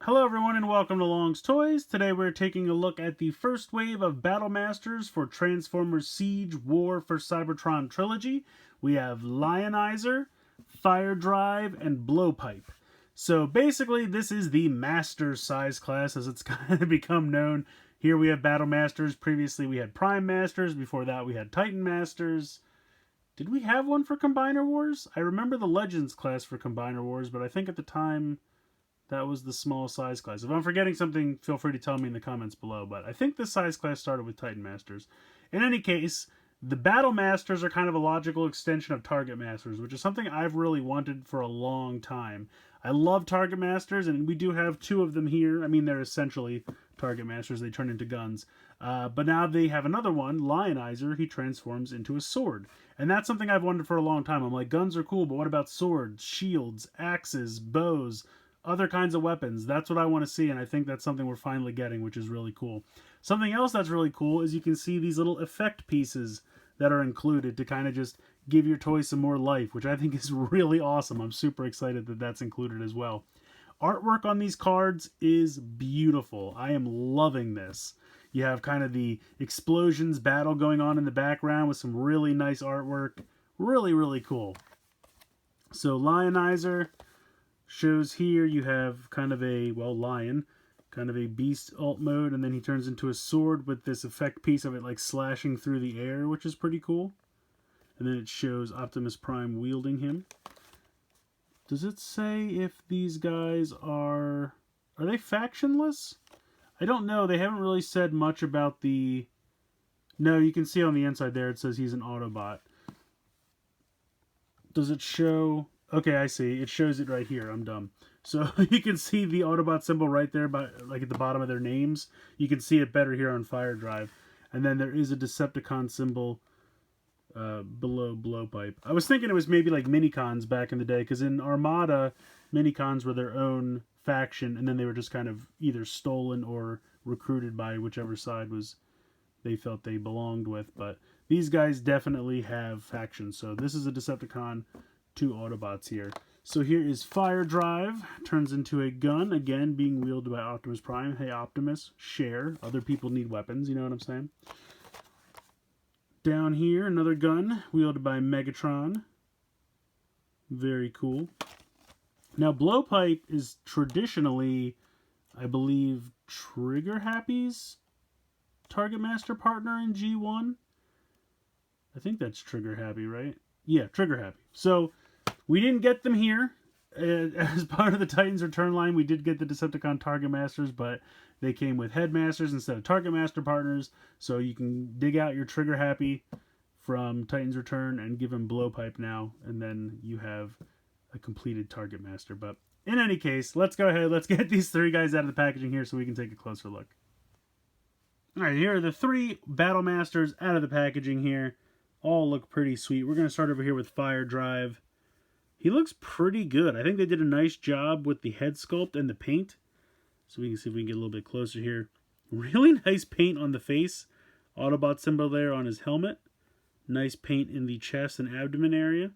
Hello everyone and welcome to Long's Toys. Today we're taking a look at the first wave of Battle Masters for Transformers Siege War for Cybertron Trilogy. We have Lionizer, FireDrive, and BlowPipe. So basically this is the Master size class as it's kind of become known. Here we have Battle Masters. Previously we had Prime Masters. Before that we had Titan Masters. Did we have one for Combiner Wars? I remember the Legends class for Combiner Wars, but I think at the time that was the small size class. If I'm forgetting something, feel free to tell me in the comments below. But I think this size class started with Titan Masters. In any case, the Battle Masters are kind of a logical extension of Target Masters, which is something I've really wanted for a long time. I love Target Masters, and we do have two of them here. I mean, they're essentially Target Masters. They turn into guns. But now they have another one, Lionizer. He transforms into a sword. And that's something I've wanted for a long time. I'm like, guns are cool, but what about swords, shields, axes, bows, other kinds of weapons? That's what I want to see, and I think that's something we're finally getting, which is really cool. Something else that's really cool is you can see these little effect pieces that are included to kind of just give your toy some more life, which I think is really awesome. I'm super excited that that's included as well. Artwork on these cards is beautiful. I am loving this. You have kind of the explosions battle going on in the background with some really nice artwork. Really, really cool. So Lionizer shows here you have kind of a, well, lion, kind of a beast alt mode, and then he turns into a sword with this effect piece of it like slashing through the air, which is pretty cool. And then it shows Optimus Prime wielding him. Does it say if these guys are they factionless? I don't know. They haven't really said much about the... No, you can see on the inside there it says he's an Autobot. Does it show... Okay, I see. It shows it right here. I'm dumb. So you can see the Autobot symbol right there, like at the bottom of their names. You can see it better here on FireDrive. And then there is a Decepticon symbol below BlowPipe. I was thinking it was maybe like Minicons back in the day, because in Armada, Minicons were their own faction, and then they were just kind of either stolen or recruited by whichever side was they felt they belonged with. But these guys definitely have factions. So this is a Decepticon. Two Autobots here. So here is FireDrive, turns into a gun, again being wielded by Optimus Prime. Hey Optimus, share. Other people need weapons, you know what I'm saying? Down here, another gun, wielded by Megatron. Very cool. Now BlowPipe is traditionally, I believe, Trigger Happy's Target Master partner in G1. I think that's Trigger Happy, right? Yeah, Trigger Happy. So we didn't get them here. As part of the Titans Return line, we did get the Decepticon Target Masters, but they came with Headmasters instead of Target Master partners. So you can dig out your Trigger Happy from Titans Return and give him BlowPipe now, and then you have a completed Target Master. But in any case, let's go ahead. Let's get these three guys out of the packaging here so we can take a closer look. Alright, here are the three Battle Masters out of the packaging here. All look pretty sweet. We're going to start over here with FireDrive. He looks pretty good. I think they did a nice job with the head sculpt and the paint. So we can see if we can get a little bit closer here. Really nice paint on the face. Autobot symbol there on his helmet. Nice paint in the chest and abdomen area.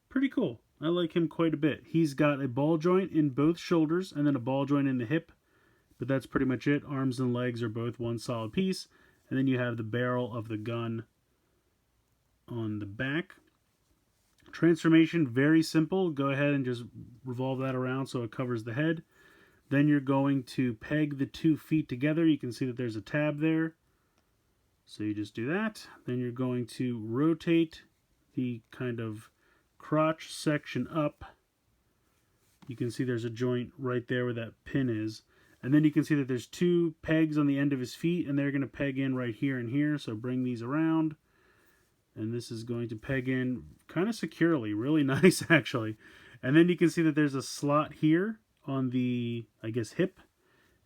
Pretty cool. I like him quite a bit. He's got a ball joint in both shoulders and then a ball joint in the hip. But that's pretty much it. Arms and legs are both one solid piece. And then you have the barrel of the gun on the back. Transformation, very simple. Go ahead and just revolve that around so it covers the head. Then you're going to peg the 2 feet together. You can see that there's a tab there. So you just do that. Then you're going to rotate the kind of crotch section up. You can see there's a joint right there where that pin is. And then you can see that there's 2 pegs on the end of his feet, and they're going to peg in right here and here. So bring these around. And this is going to peg in kind of securely. Really nice, actually. And then you can see that there's a slot here on the, I guess, hip.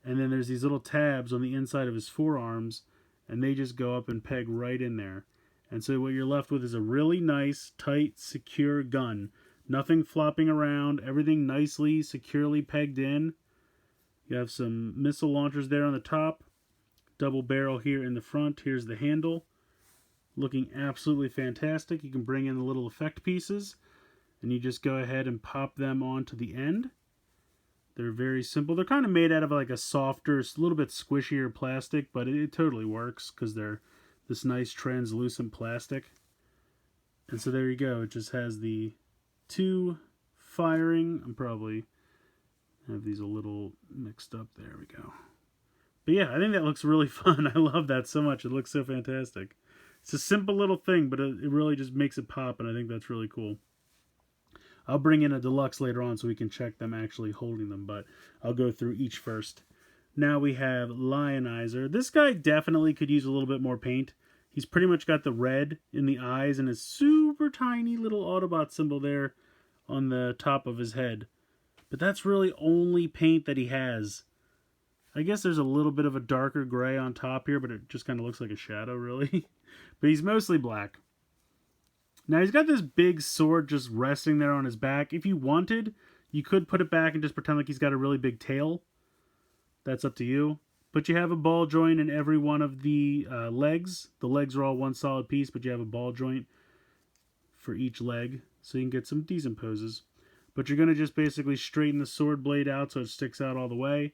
And then there's these little tabs on the inside of his forearms. And they just go up and peg right in there. And so what you're left with is a really nice, tight, secure gun. Nothing flopping around. Everything nicely, securely pegged in. You have some missile launchers there on the top. Double barrel here in the front. Here's the handle. Looking absolutely fantastic. You can bring in the little effect pieces, and you just go ahead and pop them onto the end. They're very simple. They're kind of made out of like a softer, a little bit squishier plastic, but it totally works because they're this nice translucent plastic. And so there you go. It just has the 2 firing. I'm probably have these a little mixed up. There we go. But yeah, I think that looks really fun. I love that so much. It looks so fantastic. It's a simple little thing, but it really just makes it pop, and I think that's really cool. I'll bring in a deluxe later on so we can check them actually holding them, but I'll go through each first. Now we have Lionizer. This guy definitely could use a little bit more paint. He's pretty much got the red in the eyes and a super tiny little Autobot symbol there on the top of his head. But that's really only paint that he has. I guess there's a little bit of a darker gray on top here, but it just kind of looks like a shadow, really. But he's mostly black. Now he's got this big sword just resting there on his back. If you wanted, you could put it back and just pretend like he's got a really big tail. That's up to you. But you have a ball joint in every one of the legs. The legs are all one solid piece, but you have a ball joint for each leg. So you can get some decent poses. But you're going to just basically straighten the sword blade out so it sticks out all the way.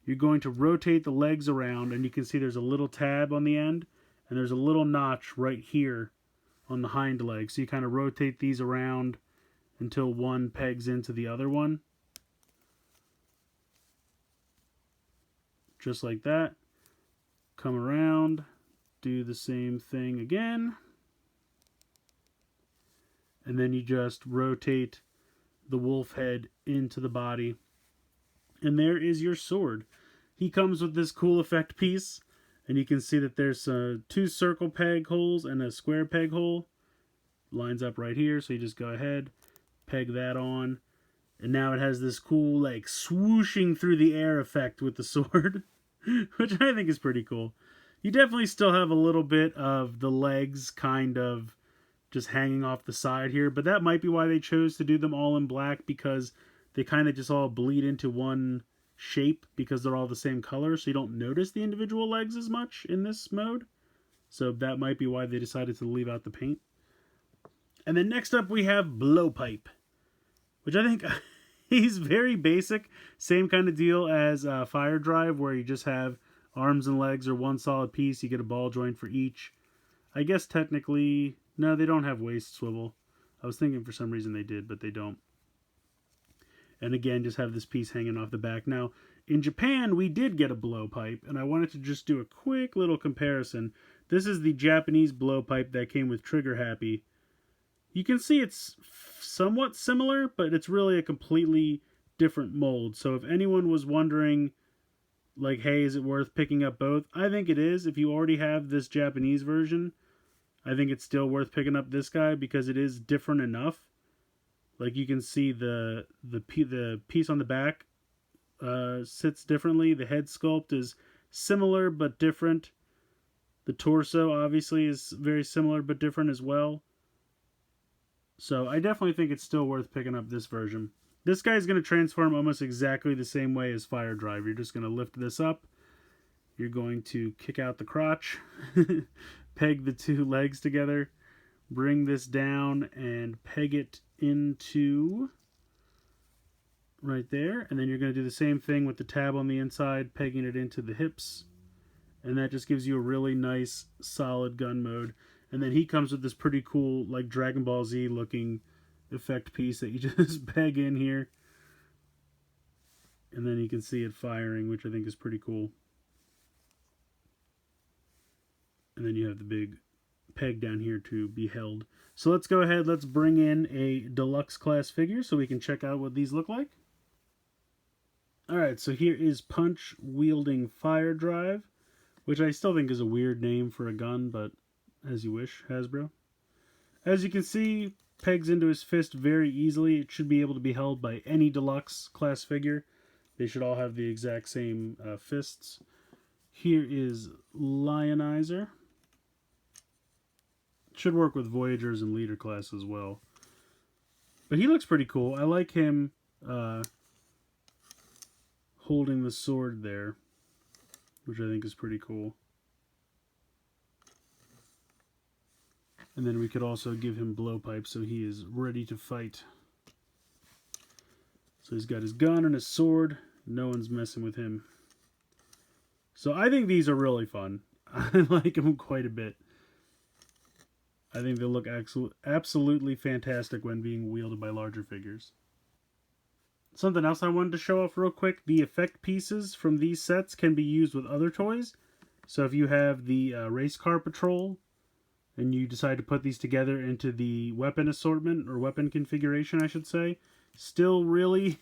You're going to rotate the legs around, and you can see there's a little tab on the end, and there's a little notch right here on the hind leg. So you kind of rotate these around until one pegs into the other one. Just like that. Come around, do the same thing again. And then you just rotate the wolf head into the body. And there is your sword. He comes with this cool effect piece. And you can see that there's 2 circle peg holes and a square peg hole. Lines up right here. So you just go ahead, peg that on. And now it has this cool, like, swooshing through the air effect with the sword, which I think is pretty cool. You definitely still have a little bit of the legs kind of just hanging off the side here, but that might be why they chose to do them all in black, because they kind of just all bleed into one shape because they're all the same color, so you don't notice the individual legs as much in this mode. So that might be why they decided to leave out the paint. And then next up we have BlowPipe, which I think he's very basic. Same kind of deal as FireDrive, where you just have arms and legs are one solid piece. You get a ball joint for each. I guess technically, no, they don't have waist swivel. I was thinking for some reason they did, but they don't. And again, just have this piece hanging off the back. Now, in Japan, we did get a BlowPipe, and I wanted to just do a quick little comparison. This is the Japanese BlowPipe that came with Trigger Happy. You can see it's somewhat similar, but it's really a completely different mold. So if anyone was wondering, like, hey, is it worth picking up both? I think it is. If you already have this Japanese version, I think it's still worth picking up this guy because it is different enough. Like, you can see the piece on the back sits differently. The head sculpt is similar but different. The torso, obviously, is very similar but different as well. So I definitely think it's still worth picking up this version. This guy's going to transform almost exactly the same way as FireDrive. You're just going to lift this up. You're going to kick out the crotch, peg the 2 legs together, bring this down and peg it into right there. And then you're going to do the same thing with the tab on the inside, pegging it into the hips. And that just gives you a really nice, solid gun mode. And then he comes with this pretty cool, like, Dragon Ball Z looking effect piece that you just peg in here. And then you can see it firing, which I think is pretty cool. And then you have the big peg down here to be held. So let's go ahead, let's bring in a deluxe class figure so we can check out what these look like. Alright, so here is Punch wielding FireDrive, which I still think is a weird name for a gun, but as you wish, Hasbro. As you can see, pegs into his fist very easily. It should be able to be held by any deluxe class figure. They should all have the exact same fists. Here is Lionizer. Should work with Voyagers and Leader class as well. But he looks pretty cool. I like him holding the sword there, which I think is pretty cool. And then we could also give him BlowPipe so he is ready to fight. So he's got his gun and his sword. No one's messing with him. So I think these are really fun. I like them quite a bit. I think they look absolutely fantastic when being wielded by larger figures. Something else I wanted to show off real quick. The effect pieces from these sets can be used with other toys. So if you have the race car patrol and you decide to put these together into the weapon assortment, or weapon configuration I should say, still really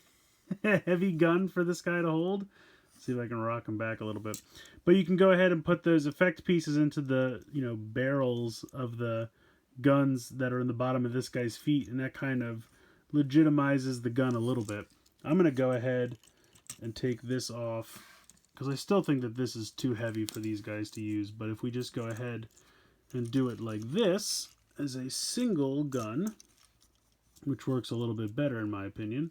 heavy gun for this guy to hold. Let's see if I can rock him back a little bit. But you can go ahead and put those effect pieces into the, barrels of the guns that are in the bottom of this guy's feet, and that kind of legitimizes the gun a little bit. I'm going to go ahead and take this off because I still think that this is too heavy for these guys to use. But if we just go ahead and do it like this as a single gun, which works a little bit better in my opinion,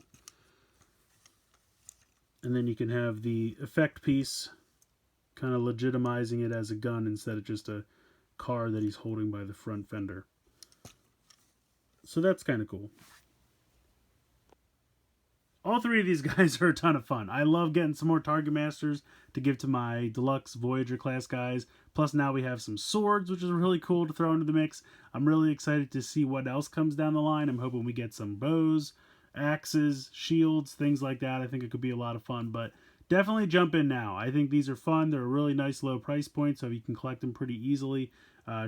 and then you can have the effect piece kind of legitimizing it as a gun instead of just a car that he's holding by the front fender. So that's kind of cool. All three of these guys are a ton of fun. I love getting some more Target Masters to give to my deluxe Voyager class guys. Plus now we have some swords, which is really cool to throw into the mix. I'm really excited to see what else comes down the line. I'm hoping we get some bows, axes, shields, things like that. I think it could be a lot of fun, but definitely jump in now. I think these are fun. They're a really nice low price point, so you can collect them pretty easily.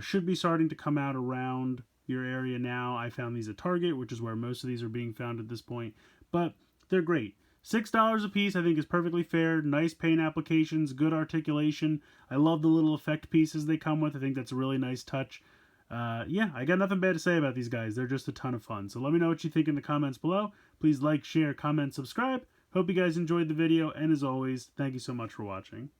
Should be starting to come out around your area now. I found these at Target, which is where most of these are being found at this point, but they're great. $6 a piece I think is perfectly fair. Nice paint applications, good articulation. I love the little effect pieces they come with. I think that's a really nice touch. Yeah, I got nothing bad to say about these guys. They're just a ton of fun. So let me know what you think in the comments below. Please like, share, comment, subscribe. Hope you guys enjoyed the video, and as always, thank you so much for watching.